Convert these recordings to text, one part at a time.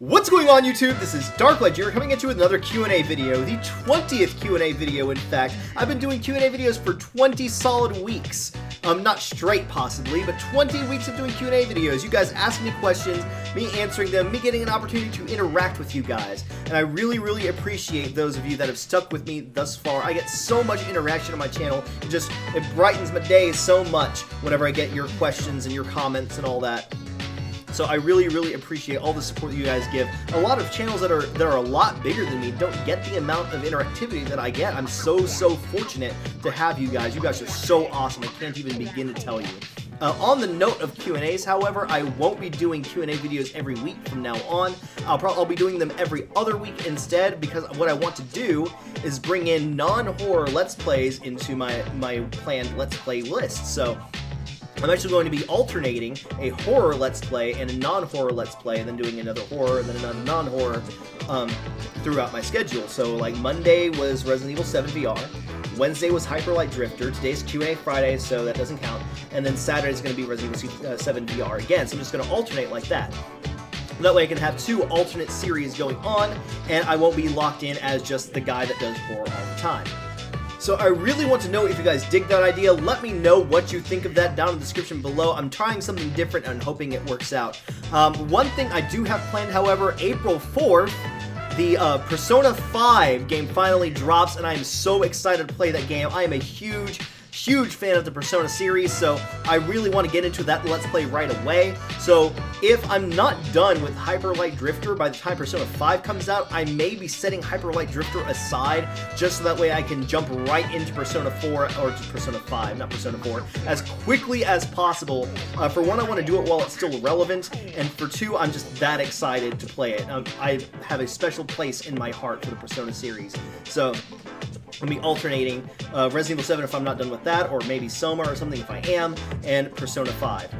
What's going on, YouTube? This is Darklight here, coming at you with another Q&A video, the 20th Q&A video, in fact. I've been doing Q&A videos for 20 solid weeks. Not straight, possibly, but 20 weeks of doing Q&A videos. You guys asking me questions, me answering them, me getting an opportunity to interact with you guys. And I really, really appreciate those of you that have stuck with me thus far. I get so much interaction on my channel. It brightens my day so much whenever I get your questions and your comments and all that. So I really, really appreciate all the support that you guys give. A lot of channels that are a lot bigger than me don't get the amount of interactivity that I get. I'm so fortunate to have you guys. You guys are so awesome. I can't even begin to tell you. On the note of Q&As, however, I won't be doing Q&A videos every week from now on. I'll be doing them every other week instead, because what I want to do is bring in non-horror Let's Plays into my planned Let's Play list. So I'm actually going to be alternating a horror Let's Play and a non-horror Let's Play, and then doing another horror and then another non-horror throughout my schedule. So, like, Monday was Resident Evil 7 VR, Wednesday was Hyper Light Drifter, today's Q&A Friday, so that doesn't count, and then Saturday is going to be Resident Evil 7 VR again, so I'm just going to alternate like that. That way I can have two alternate series going on, and I won't be locked in as just the guy that does horror all the time. So I really want to know if you guys dig that idea. Let me know what you think of that down in the description below. I'm trying something different and hoping it works out. One thing I do have planned, however, April 4th, the Persona 5 game finally drops, and I am so excited to play that game. I am a huge fan of the Persona series, so I really want to get into that Let's Play right away. So if I'm not done with Hyper Light Drifter by the time Persona 5 comes out, I may be setting Hyper Light Drifter aside, just so that way I can jump right into Persona 4, or to Persona 5, not Persona 4, as quickly as possible. For one, I want to do it while it's still relevant, and for two, I'm just that excited to play it. I have a special place in my heart for the Persona series. So I'll be alternating Resident Evil 7 if I'm not done with that, or maybe Soma or something if I am, and Persona 5.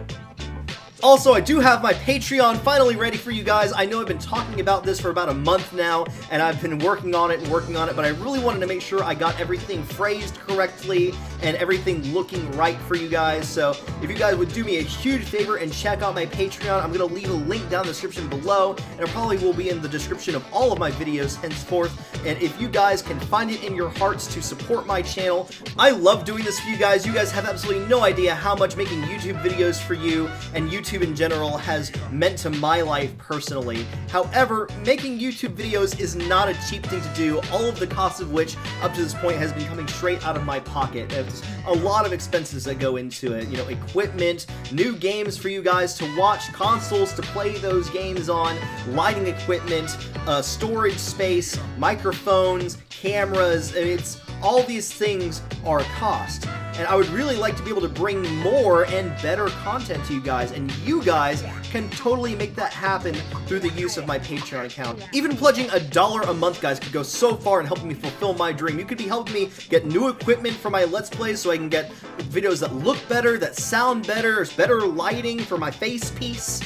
Also, I do have my Patreon finally ready for you guys. I know I've been talking about this for about a month now, and I've been working on it, but I really wanted to make sure I got everything phrased correctly and everything looking right for you guys. So if you guys would do me a huge favor and check out my Patreon, I'm going to leave a link down in the description below, and it probably will be in the description of all of my videos henceforth. And if you guys can find it in your hearts to support my channel, I love doing this for you guys. You guys have absolutely no idea how much making YouTube videos for you and YouTube in general has meant to my life personally. However, making YouTube videos is not a cheap thing to do, all of the costs of which up to this point has been coming straight out of my pocket. There's a lot of expenses that go into it, you know, equipment, new games for you guys to watch, consoles to play those games on, lighting equipment, storage space, microphones, cameras. It's all these things are a cost, and I would really like to be able to bring more and better content to you guys, and you guys can totally make that happen through the use of my Patreon account. Even pledging $1 a month, guys, could go so far in helping me fulfill my dream. You could be helping me get new equipment for my Let's Plays so I can get videos that look better, that sound better, there's better lighting for my face piece.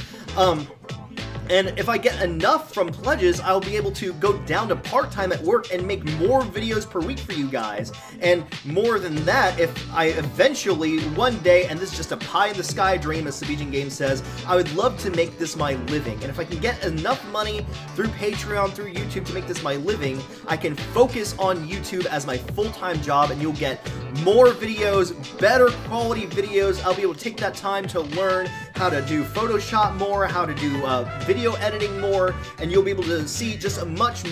And if I get enough from pledges, I'll be able to go down to part-time at work and make more videos per week for you guys. And more than that, if I eventually, one day, and this is just a pie-in-the-sky dream, as Sabijan Games says, I would love to make this my living. And if I can get enough money through Patreon, through YouTube to make this my living, I can focus on YouTube as my full-time job, and you'll get more videos, better quality videos. I'll be able to take that time to learn how to do Photoshop more, how to do video editing more, and you'll be able to see just a much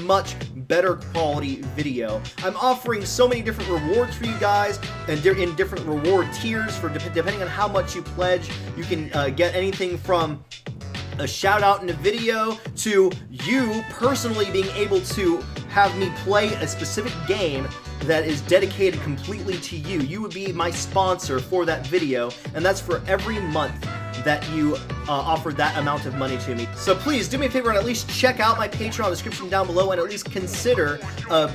better quality video. I'm offering so many different rewards for you guys, and they're in different reward tiers for depending on how much you pledge. You can get anything from a shout out in a video to you personally being able to have me play a specific game that is dedicated completely to you. You would be my sponsor for that video, and that's for every month that you offer that amount of money to me. So please do me a favor and at least check out my Patreon description down below, and at least consider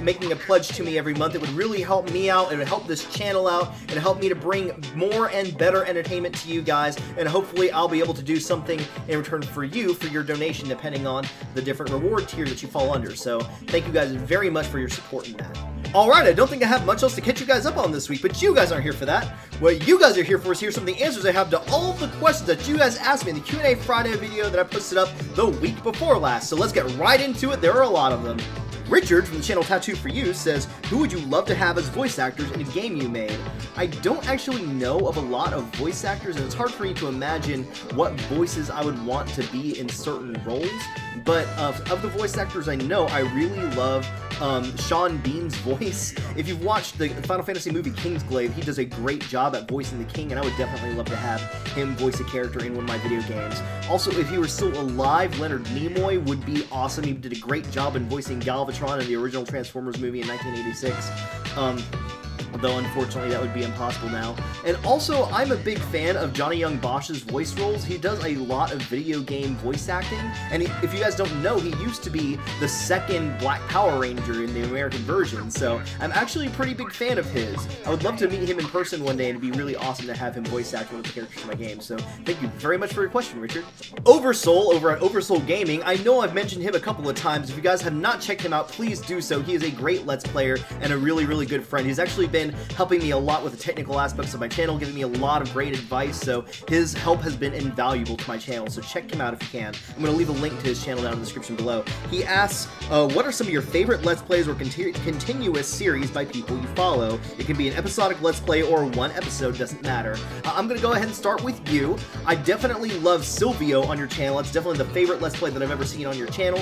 making a pledge to me every month. It would really help me out, it would help this channel out, and help me to bring more and better entertainment to you guys, and hopefully I'll be able to do something in return for you for your donation, depending on the different reward tiers that you fall under. So thank you guys very much for your support in that. Alright, I don't think I have much else to catch you guys up on this week, but you guys aren't here for that. What you guys are here for is here's some of the answers I have to all of the questions that you guys asked me in the Q&A Friday video that I posted up the week before last. So let's get right into it. There are a lot of them. Richard from the channel Tattoo For You says, who would you love to have as voice actors in a game you made? I don't actually know of a lot of voice actors, and it's hard for me to imagine what voices I would want to be in certain roles, but of the voice actors I know, I really love Sean Bean's voice. If you've watched the Final Fantasy movie Kingsglaive, he does a great job at voicing the king, and I would definitely love to have him voice a character in one of my video games. Also, if he were still alive, Leonard Nimoy would be awesome. He did a great job in voicing Galvatron in the original Transformers movie in 1986. Though unfortunately that would be impossible now. And also, I'm a big fan of Johnny Young Bosch's voice roles. He does a lot of video game voice acting, and if you guys don't know, he used to be the second Black Power Ranger in the American version, so I'm actually a pretty big fan of his. I would love to meet him in person one day, and it'd be really awesome to have him voice act one of the characters in my game, so thank you very much for your question, Richard. Oversoul over at Oversoul Gaming, I know I've mentioned him a couple of times. If you guys have not checked him out, please do so. He is a great Let's Player and a really, really good friend. He's actually been helping me a lot with the technical aspects of my channel, giving me a lot of great advice, so his help has been invaluable to my channel, so check him out if you can. I'm going to leave a link to his channel down in the description below. He asks, what are some of your favorite Let's Plays or continuous series by people you follow? It can be an episodic Let's Play or one episode, doesn't matter. I'm going to go ahead and start with you. I definitely love Silvio on your channel. It's definitely the favorite Let's Play that I've ever seen on your channel.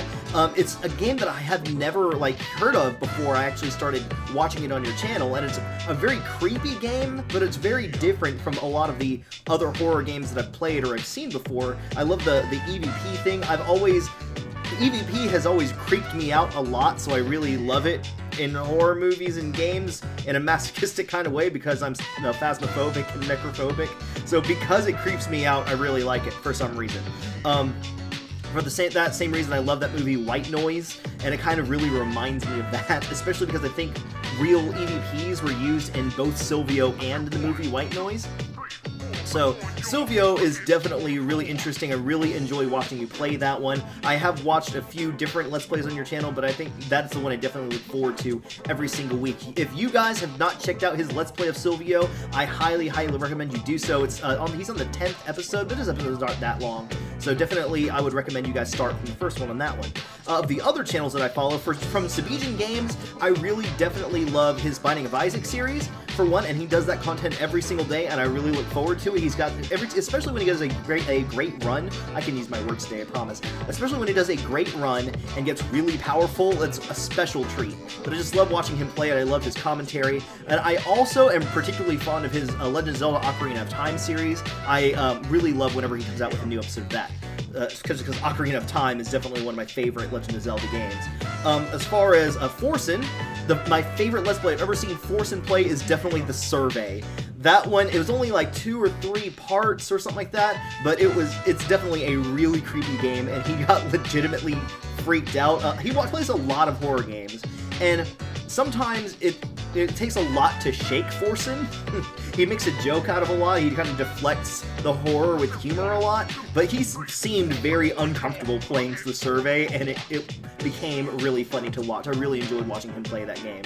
It's a game that I have never, heard of before I actually started watching it on your channel, and it's a very creepy game, but it's very different from a lot of the other horror games that I've played or I've seen before. I love the EVP thing. EVP has always creeped me out a lot, so I really love it in horror movies and games in a masochistic kind of way because I'm phasmophobic and necrophobic. So because it creeps me out, I really like it for some reason. For that same reason, I love that movie White Noise, and it kind of really reminds me of that, especially because I think real EVPs were used in both Silvio and the movie White Noise. So, Silvio is definitely really interesting. I really enjoy watching you play that one. I have watched a few different Let's Plays on your channel, but I think that's the one I definitely look forward to every single week. If you guys have not checked out his Let's Play of Silvio, I highly, highly recommend you do so. It's he's on the 10th episode, but his episodes aren't that long. So definitely, I would recommend you guys start from the first one on that one. Of the other channels that I follow, from Sabijan Games, I really definitely love his Binding of Isaac series, for one, and he does that content every single day, and I really look forward to it. He's got especially when he does a great run. I can use my words today, I promise. Especially when he does a great run and gets really powerful, it's a special treat. But I just love watching him play it. I love his commentary, and I also am particularly fond of his Legend of Zelda: Ocarina of Time series. I really love whenever he comes out with a new episode of that. Because Ocarina of Time is definitely one of my favorite Legend of Zelda games. As far as Forsen, my favorite Let's Play I've ever seen Forsen play is definitely The Survey. That one, it was only like 2 or 3 parts or something like that, but it's definitely a really creepy game, and he got legitimately freaked out. He plays a lot of horror games, and sometimes it takes a lot to shake Forsen. He makes a joke out of a lot, he kind of deflects the horror with humor a lot, but he seemed very uncomfortable playing The Survey, and it became really funny to watch. I really enjoyed watching him play that game.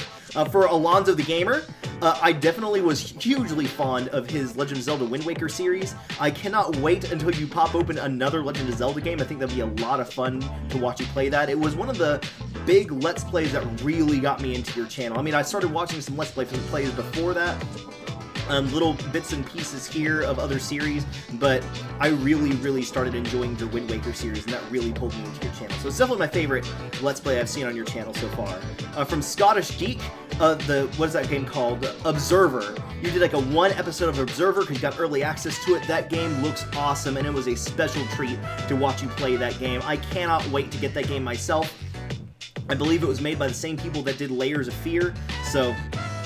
For Alonzo the Gamer, I definitely was hugely fond of his Legend of Zelda Wind Waker series. I cannot wait until you pop open another Legend of Zelda game. I think that'd be a lot of fun to watch you play that. It was one of the big Let's Plays that really got me into your channel. I mean, I started watching some Let's Plays before that, little bits and pieces here of other series, but I really, really started enjoying your Wind Waker series, and that really pulled me into your channel. So it's definitely my favorite Let's Play I've seen on your channel so far. From Scottish Geek, what is that game called? Observer. You did like a 1 episode of Observer because you got early access to it. That game looks awesome, and it was a special treat to watch you play that game. I cannot wait to get that game myself. I believe it was made by the same people that did Layers of Fear, so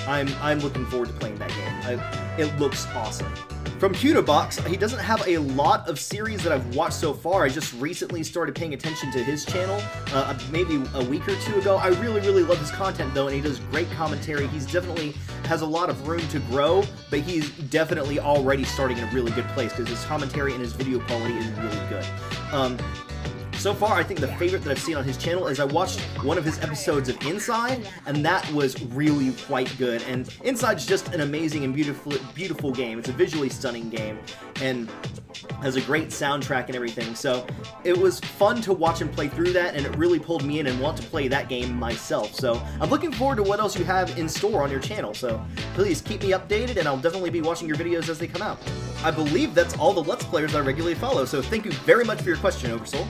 I'm looking forward to playing that game. It looks awesome. From Cudabox, he doesn't have a lot of series that I've watched so far. I just recently started paying attention to his channel, maybe a week or 2 ago. I really, really love his content, though, and he does great commentary. He's definitely has a lot of room to grow, but he's definitely already starting in a really good place because his commentary and his video quality is really good. So far, I think the favorite that I've seen on his channel is I watched one of his episodes of Inside, and that was really quite good. And Inside's just an amazing and beautiful game. It's a visually stunning game, and has a great soundtrack and everything. So it was fun to watch him play through that, and it really pulled me in and want to play that game myself. So I'm looking forward to what else you have in store on your channel. So please keep me updated, and I'll definitely be watching your videos as they come out. I believe that's all the Let's Players I regularly follow, so thank you very much for your question, Oversoul.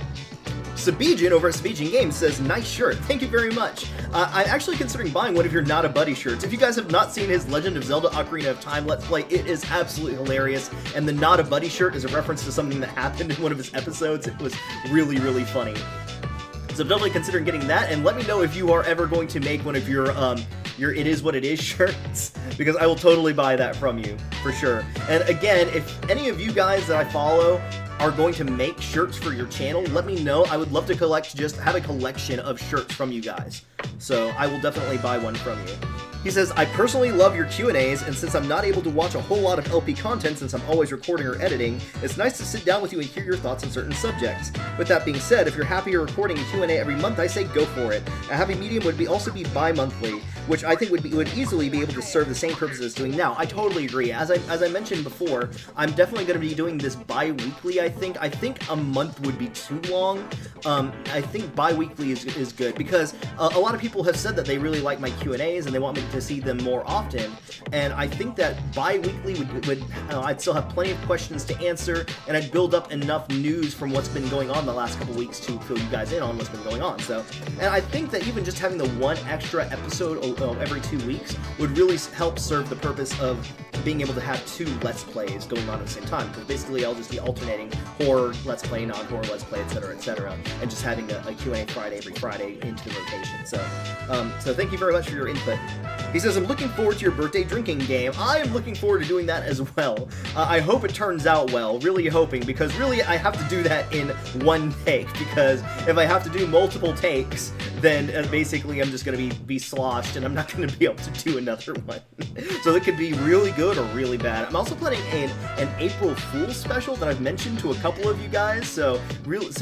Sabijan over at Sabijan Games says, nice shirt, thank you very much. I'm actually considering buying one of your Not a Buddy shirts. If you guys have not seen his Legend of Zelda Ocarina of Time Let's Play, it is absolutely hilarious, and the Not a Buddy shirt is a reference to something that happened in one of his episodes. It was really, really funny. So I'm definitely considering getting that, and let me know if you are ever going to make one of your It Is What It Is shirts, because I will totally buy that from you, for sure. And again, if any of you guys that I follow are going to make shirts for your channel, let me know. I would love to have a collection of shirts from you guys. So I will definitely buy one from you. He says, I personally love your Q&As, and since I'm not able to watch a whole lot of LP content since I'm always recording or editing, it's nice to sit down with you and hear your thoughts on certain subjects. With that being said, if you're happy you're recording a Q&A every month, I say go for it. A happy medium would also be bi-monthly, which I think would easily be able to serve the same purpose as doing now. I totally agree. As I mentioned before, I'm definitely going to be doing this bi-weekly, I think. I think a month would be too long. I think bi-weekly is good, because a lot of people have said that they really like my Q&As and they want me to see them more often, and I think that bi-weekly would I'd still have plenty of questions to answer, and I'd build up enough news from what's been going on the last couple weeks to fill you guys in on what's been going on. So, and I think that even just having the one extra episode every 2 weeks would really help serve the purpose of being able to have 2 Let's Plays going on at the same time, because basically I'll just be alternating horror Let's Play, non-horror Let's Play, etc., and just having a Q&A Friday every Friday into the rotation. So, so thank you very much for your input. He says, I'm looking forward to your birthday drinking game. I am looking forward to doing that as well. I hope it turns out well, really hoping, because really I have to do that in one take, because if I have to do multiple takes, then basically I'm just going to be sloshed, and I'm not going to be able to do another one. So it could be really good or really bad. I'm also planning an April Fool's special that I've mentioned to a couple of you guys, so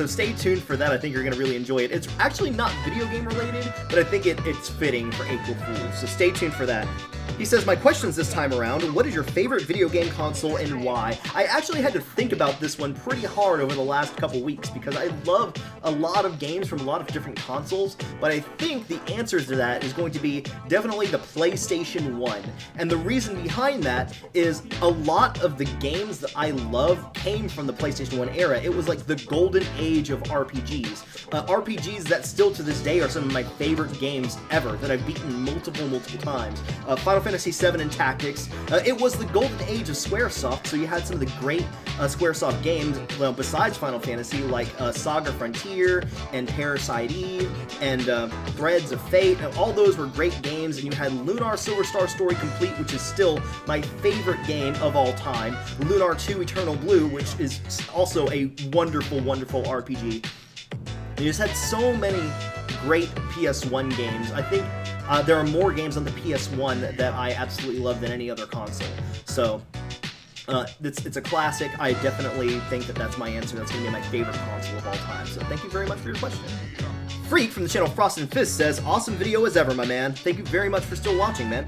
stay tuned for that. I think you're going to really enjoy it. It's actually not video game related, but I think it's fitting for April Fool's, so stay tuned for that. He says, my questions this time around, what is your favorite video game console and why? I actually had to think about this one pretty hard over the last couple weeks, because I love a lot of games from a lot of different consoles, but I think the answer to that is going to be definitely the PlayStation 1. And the reason behind that is a lot of the games that I love came from the PlayStation 1 era. It was like the golden age of RPGs. RPGs that still to this day are some of my favorite games ever, that I've beaten multiple times. Final Fantasy VII and Tactics. It was the golden age of Squaresoft, so you had some of the great Squaresoft games, well, besides Final Fantasy, like Saga Frontier and Parasite Eve and Threads of Fate. All those were great games, and you had Lunar Silver Star Story Complete, which is still my favorite game of all time. Lunar 2 Eternal Blue, which is also a wonderful RPG. You just had so many great PS1 games. I think there are more games on the PS1 that I absolutely love than any other console. So, it's a classic. I definitely think that that's my answer. That's going to be my favorite console of all time. So thank you very much for your question. Freak from the channel Frost and Fist says, awesome video as ever, my man. Thank you very much for still watching, man.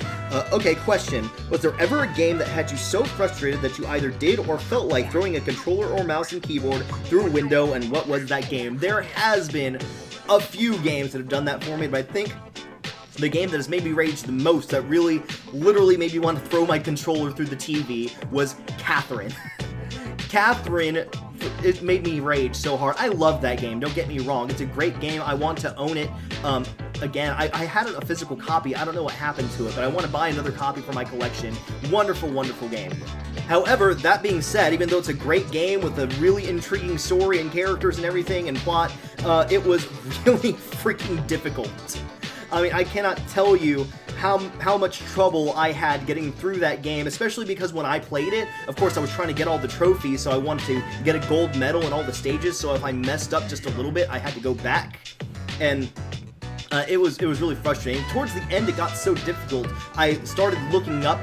Okay, question. Was there ever a game that had you so frustrated that you either did or felt like throwing a controller or mouse and keyboard through a window, and what was that game? There has been a few games that have done that for me, but I think the game that has made me rage the most, that really, literally made me want to throw my controller through the TV, was Catherine. Catherine, it made me rage so hard. I love that game, don't get me wrong. It's a great game. I want to own it. Again, I had a physical copy. I don't know what happened to it, but I want to buy another copy for my collection. Wonderful game. However, that being said, even though it's a great game with a really intriguing story and characters and everything and plot, it was really freaking difficult. I mean, I cannot tell you how much trouble I had getting through that game, especially because when I played it, of course I was trying to get all the trophies, so I wanted to get a gold medal in all the stages, so if I messed up just a little bit, I had to go back. And it was really frustrating. Towards the end, it got so difficult, I started looking up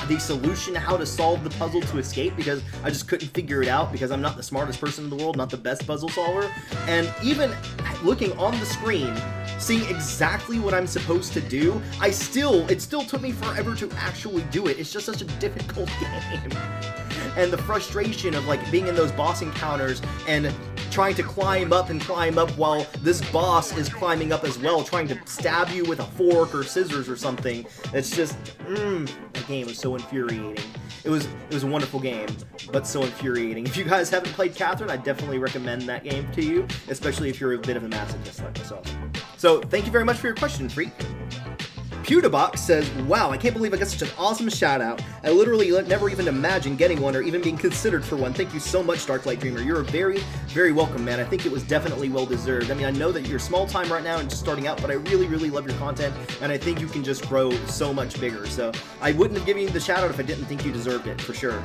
the solution, how to solve the puzzle to escape, because I just couldn't figure it out, because I'm not the smartest person in the world, not the best puzzle solver. And even looking on the screen, seeing exactly what I'm supposed to do, it still took me forever to actually do it. It's just such a difficult game. And the frustration of like being in those boss encounters and trying to climb up while this boss is climbing up as well, trying to stab you with a fork or scissors or something. It's just, that game was so infuriating. It was a wonderful game, but so infuriating. If you guys haven't played Catherine, I definitely recommend that game to you, especially if you're a bit of a masochist like myself. So, thank you very much for your question, Freak. PewDieBox says, wow, I can't believe I got such an awesome shout out. I literally never even imagined getting one or even being considered for one. Thank you so much, Darklight Dreamer. You're very, very welcome, man. I think it was definitely well deserved. I mean, I know that you're small time right now and just starting out, but I really, really love your content, and I think you can just grow so much bigger. So I wouldn't have given you the shout out if I didn't think you deserved it, for sure.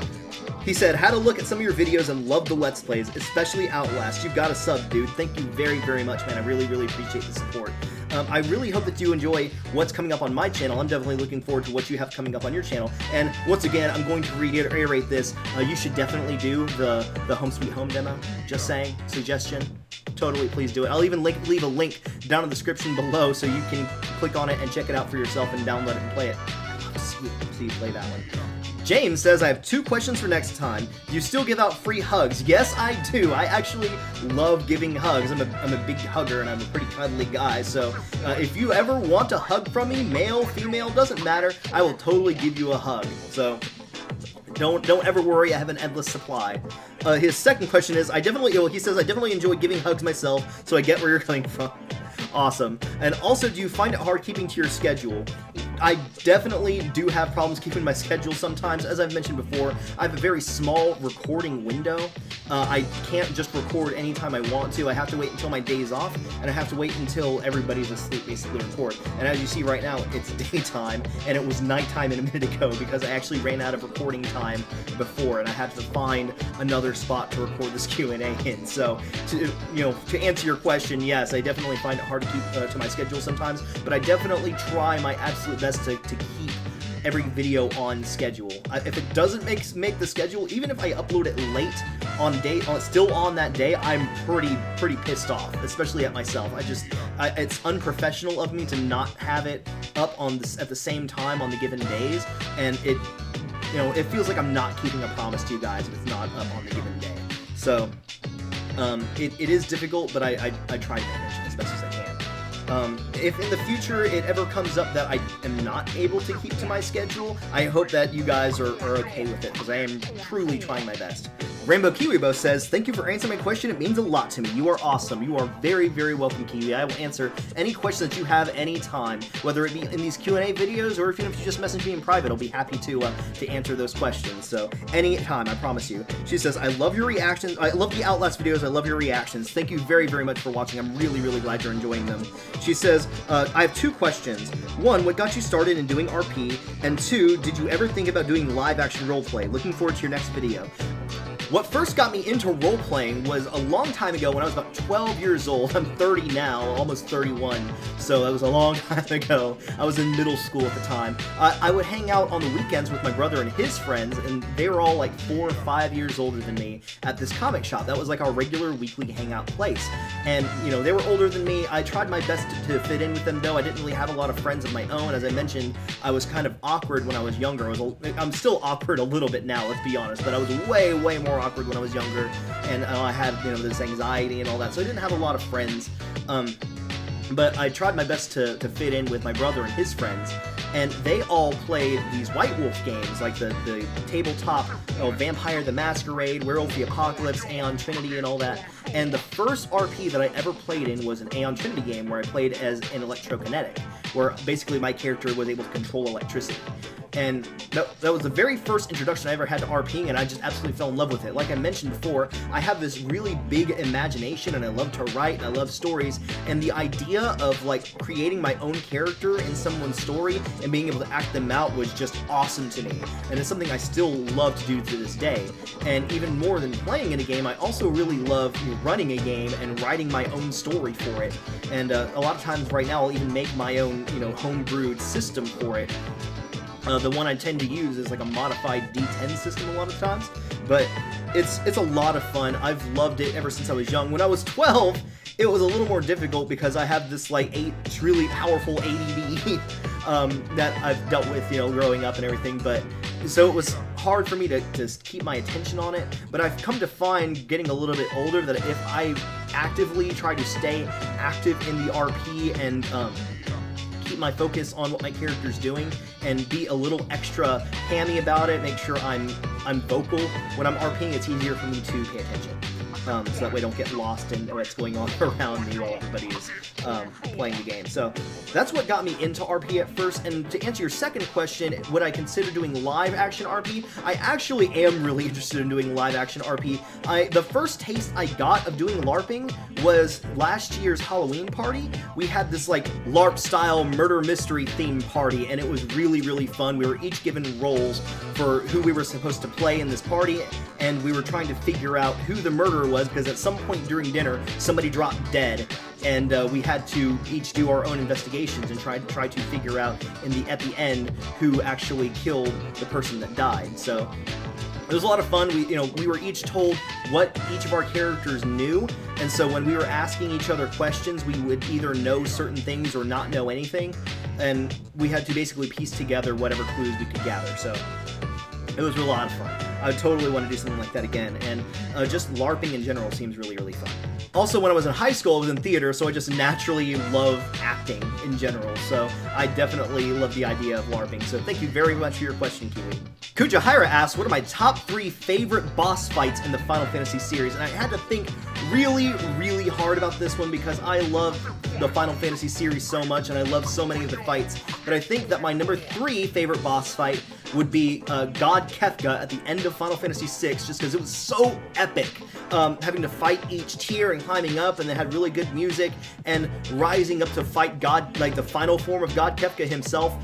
He said, had a look at some of your videos and loved the Let's Plays, especially Outlast. You've got a sub, dude. Thank you very, very much, man. I really, really appreciate the support. I really hope that you enjoy what's coming up on my channel. I'm definitely looking forward to what you have coming up on your channel. And once again, I'm going to reiterate this. You should definitely do the Home Sweet Home demo. Just saying. Suggestion. Totally, please do it. I'll even leave a link down in the description below so you can click on it and check it out for yourself and download it and play it. I'd love to see you play that one. James says, I have 2 questions for next time. Do you still give out free hugs? Yes, I do. I actually love giving hugs. I'm a big hugger, and I'm a pretty cuddly guy, so if you ever want a hug from me, male, female, doesn't matter, I will totally give you a hug. So don't ever worry, I have an endless supply. His second question is, he says, I definitely enjoy giving hugs myself, so I get where you're coming from. Awesome. And also, do you find it hard keeping to your schedule? I definitely do have problems keeping my schedule sometimes. As I've mentioned before, I have a very small recording window. I can't just record anytime I want to. I have to wait until my day's off, and I have to wait until everybody's asleep, basically, to record. And as you see right now, it's daytime, and it was nighttime a minute ago because I actually ran out of recording time before, and I had to find another spot to record this Q&A in. So, to answer your question, yes, I definitely find it hard to keep to my schedule sometimes, but I definitely try my absolute best to keep every video on schedule. If it doesn't make the schedule, even if I upload it late still on that day, I'm pretty pissed off, especially at myself. It's unprofessional of me to not have it up at the same time on the given days, and it feels like I'm not keeping a promise to you guys if it's not up on the given day. So it is difficult, but I try to manage it as best as I can. If in the future it ever comes up that I am not able to keep to my schedule, I hope that you guys are okay with it, because I am truly trying my best. Rainbow Kiwibo says, thank you for answering my question. It means a lot to me. You are awesome. You are very, very welcome, Kiwi. I will answer any question that you have anytime, whether it be in these Q&A videos or even if you just message me in private. I'll be happy to answer those questions. So anytime, I promise you. She says, I love your reactions. I love the Outlast videos. I love your reactions. Thank you very, very much for watching. I'm really, really glad you're enjoying them. She says, I have 2 questions. 1, what got you started in doing RP? And 2, did you ever think about doing live action roleplay? Looking forward to your next video. What first got me into role-playing was a long time ago when I was about 12 years old. I'm 30 now, almost 31, so that was a long time ago. I was in middle school at the time. I would hang out on the weekends with my brother and his friends, and they were all like 4 or 5 years older than me at this comic shop. That was like our regular weekly hangout place. And, they were older than me. I tried my best to fit in with them, though. I didn't really have a lot of friends of my own. As I mentioned, I was kind of awkward when I was younger. I'm still awkward a little bit now, let's be honest, but I was way, way more awkward when I was younger, and I had this anxiety and all that, so I didn't have a lot of friends. But I tried my best to fit in with my brother and his friends, and they all played these White Wolf games, like the tabletop Vampire the Masquerade, Werewolf the Apocalypse, Aeon Trinity, and all that. And the first RP that I ever played in was an Aeon Trinity game where I played as an electrokinetic, where basically my character was able to control electricity. And that was the very first introduction I ever had to RPing, and I just absolutely fell in love with it. Like I mentioned before, I have this really big imagination, and I love to write, and I love stories, and the idea of, like, creating my own character in someone's story and being able to act them out was just awesome to me, and it's something I still love to do to this day. And even more than playing in a game, I also really love running a game and writing my own story for it. And a lot of times right now I'll even make my own, home-brewed system for it. The one I tend to use is like a modified D10 system a lot of times, but it's a lot of fun. I've loved it ever since I was young. When I was 12, it was a little more difficult because I have this like really powerful ADD that I've dealt with, growing up and everything. But so it was hard for me to keep my attention on it. But I've come to find, getting a little bit older, that if I actively try to stay active in the RP and keep my focus on what my character's doing and be a little extra hammy about it, make sure I'm vocal when I'm RPing, it's easier for me to pay attention. So that way I don't get lost in what's going on around me while everybody is playing the game. So that's what got me into RP at first. And to answer your second question, would I consider doing live action RP? I actually am really interested in doing live action RP. The first taste I got of doing LARPing was last year's Halloween party. We had this like LARP style murder mystery theme party, and it was really, really fun. We were each given roles for who we were supposed to play in this party, and we were trying to figure out who the murderer was, because at some point during dinner somebody dropped dead, and we had to each do our own investigations and try to figure out at the end who actually killed the person that died. So it was a lot of fun. We were each told what each of our characters knew, and so when we were asking each other questions, we would either know certain things or not know anything, and we had to basically piece together whatever clues we could gather. So it was a lot of fun. I would totally want to do something like that again, and just LARPing in general seems really, really fun. Also, when I was in high school, I was in theater, so I just naturally love acting in general, so I definitely love the idea of LARPing. So thank you very much for your question, Kiwi. Kujahira asks, what are my top 3 favorite boss fights in the Final Fantasy series? And I had to think really, really hard about this one because I love the Final Fantasy series so much, and I love so many of the fights. But I think that my number 3 favorite boss fight would be God Kefka at the end of Final Fantasy VI, just because it was so epic. Having to fight each tier and climbing up, and they had really good music, and rising up to fight God, like the final form of God Kefka himself.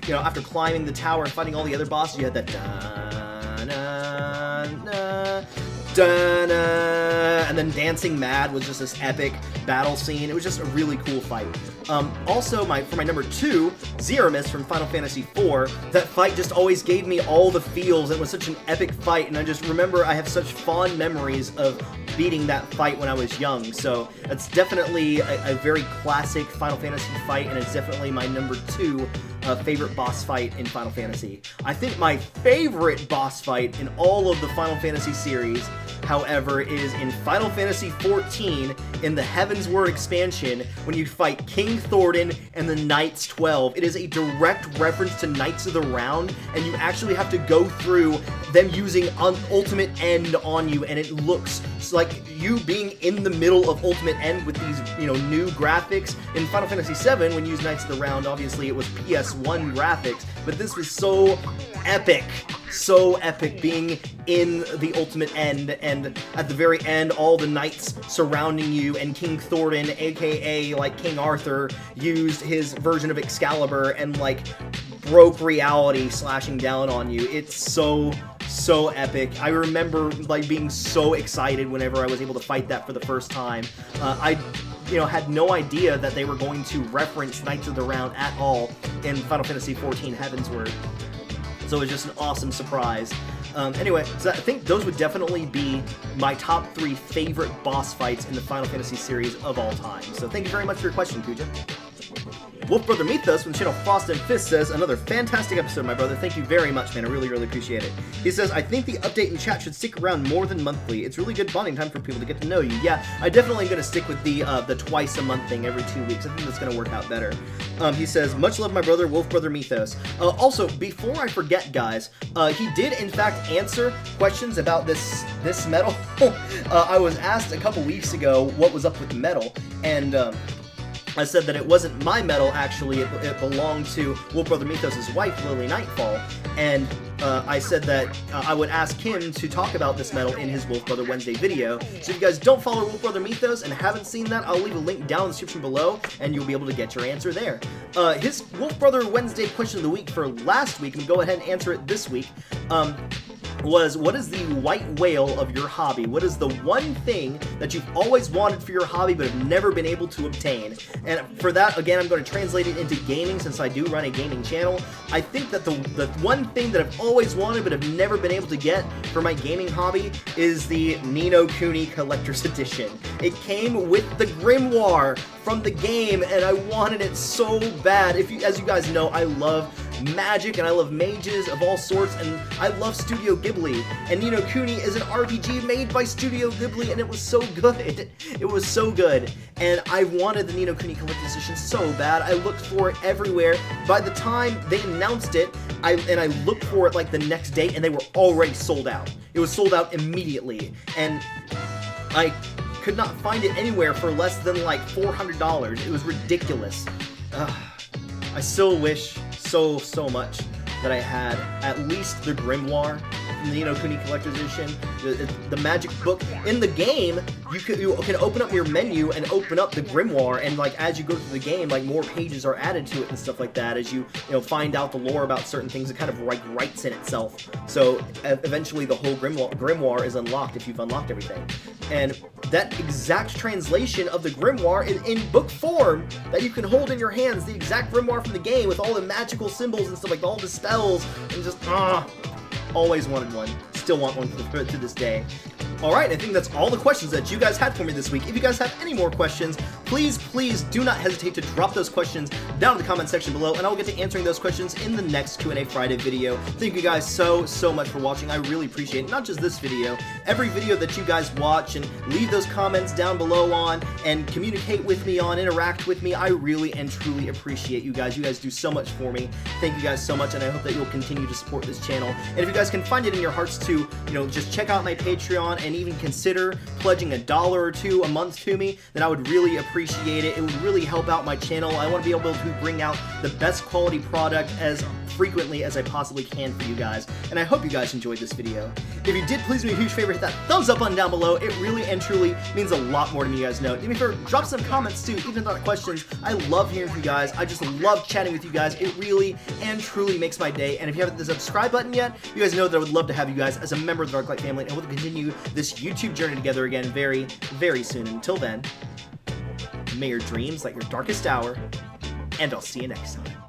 After climbing the tower and fighting all the other bosses, you had that and then Dancing Mad was just this epic battle scene. It was just a really cool fight. Also, for my number 2, Zeramis from Final Fantasy IV, that fight just always gave me all the feels. It was such an epic fight, and I just remember I have such fond memories of beating that fight when I was young. So it's definitely a very classic Final Fantasy fight, and it's definitely my number 2 favorite boss fight in Final Fantasy. I think my favorite boss fight in all of the Final Fantasy series, however, is in Final Fantasy XIV in the Heavensward expansion when you fight King Thornton and the Knights 12. It is a direct reference to Knights of the Round, and you actually have to go through them using Ultimate End on you, and it looks like you being in the middle of Ultimate End with these, new graphics. In Final Fantasy VII, when you used Knights of the Round, obviously it was PS1 graphics, but this was so epic being in the Ultimate End, and at the very end, all the knights surrounding you, and King Thornton, aka like King Arthur, used his version of Excalibur and like broke reality, slashing down on you. It's so epic. I remember like being so excited whenever I was able to fight that for the first time. I had no idea that they were going to reference Knights of the Round at all in Final Fantasy XIV Heavensward. So it was just an awesome surprise. Anyway, so I think those would definitely be my top 3 favorite boss fights in the Final Fantasy series of all time. So thank you very much for your question, Kuja. Wolf Brother Mythos from the channel Frost and Fist says, another fantastic episode, my brother. Thank you very much, man. I really, really appreciate it. He says, I think the update in chat should stick around more than monthly. It's really good bonding time for people to get to know you. Yeah, I definitely am going to stick with the twice a month thing every 2 weeks. I think that's going to work out better. He says, much love, my brother, Wolf Brother Mythos. Also, before I forget, guys, he did, in fact, answer questions about this medal. I was asked a couple weeks ago what was up with the medal, and I said that it wasn't my medal, actually. It belonged to Wolf Brother Mythos' wife, Lily Nightfall. and I said that I would ask him to talk about this medal in his Wolf Brother Wednesday video. So if you guys don't follow Wolf Brother Mythos and haven't seen that, I'll leave a link down in the description below, and you'll be able to get your answer there. His Wolf Brother Wednesday question of the week for last week, and go ahead and answer it this week, was, what is the white whale of your hobby? What is the one thing that you've always wanted for your hobby but have never been able to obtain? And for that, again, I'm going to translate it into gaming, since I do run a gaming channel. I think that the one thing that I've always wanted but have never been able to get for my gaming hobby is the Ni no Kuni Collector's Edition. It came with the grimoire from the game, and I wanted it so bad. As you guys know, I love magic and I love mages of all sorts, and I love Studio Ghibli, and Ni no Kuni is an RPG made by Studio Ghibli, and it was so good. It was so good, and I wanted the Ni no Kuni Collector's Edition so bad. I looked for it everywhere. By the time they announced it, I looked for it like the next day, and they were already sold out. It was sold out immediately, and I could not find it anywhere for less than like $400. It was ridiculous. I still wish so much that I had at least the grimoire from the Ni no Kuni Collector's Edition, the magic book. In the game, you can open up your menu and open up the grimoire, and like as you go through the game, like more pages are added to it and stuff like that. As you find out the lore about certain things, it kind of like writes in itself. So eventually, the whole grimoire is unlocked if you've unlocked everything. And that exact translation of the grimoire is in book form that you can hold in your hands. The exact grimoire from the game with all the magical symbols and stuff, like all the spells, and just always wanted one. Still want one to this day. Alright, I think that's all the questions that you guys had for me this week. If you guys have any more questions, please do not hesitate to drop those questions down in the comment section below, and I'll get to answering those questions in the next Q&A Friday video. Thank you guys so much for watching. I really appreciate it. Not just this video, every video that you guys watch, and leave those comments down below on, and communicate with me on, interact with me. I really and truly appreciate you guys. You guys do so much for me. Thank you guys so much, and I hope that you'll continue to support this channel. And if you guys can find it in your hearts to, just check out my Patreon and even consider pledging $1 or $2 a month to me, then I would really appreciate it. It would really help out my channel. I want to be able to bring out the best quality product as frequently as I possibly can for you guys, and I hope you guys enjoyed this video. If you did, please do me a huge favor, hit that thumbs up button down below. It really and truly means a lot more to me, you guys know. Do me a favor, drop some comments too, even if not questions. I love hearing from you guys. I just love chatting with you guys. It really and truly makes my day, and if you haven't hit the subscribe button yet, you guys know that I would love to have you guys as a member of the Darklight family, and we'll continue this YouTube journey together again very soon. Until then, may your dreams light your darkest hour, and I'll see you next time.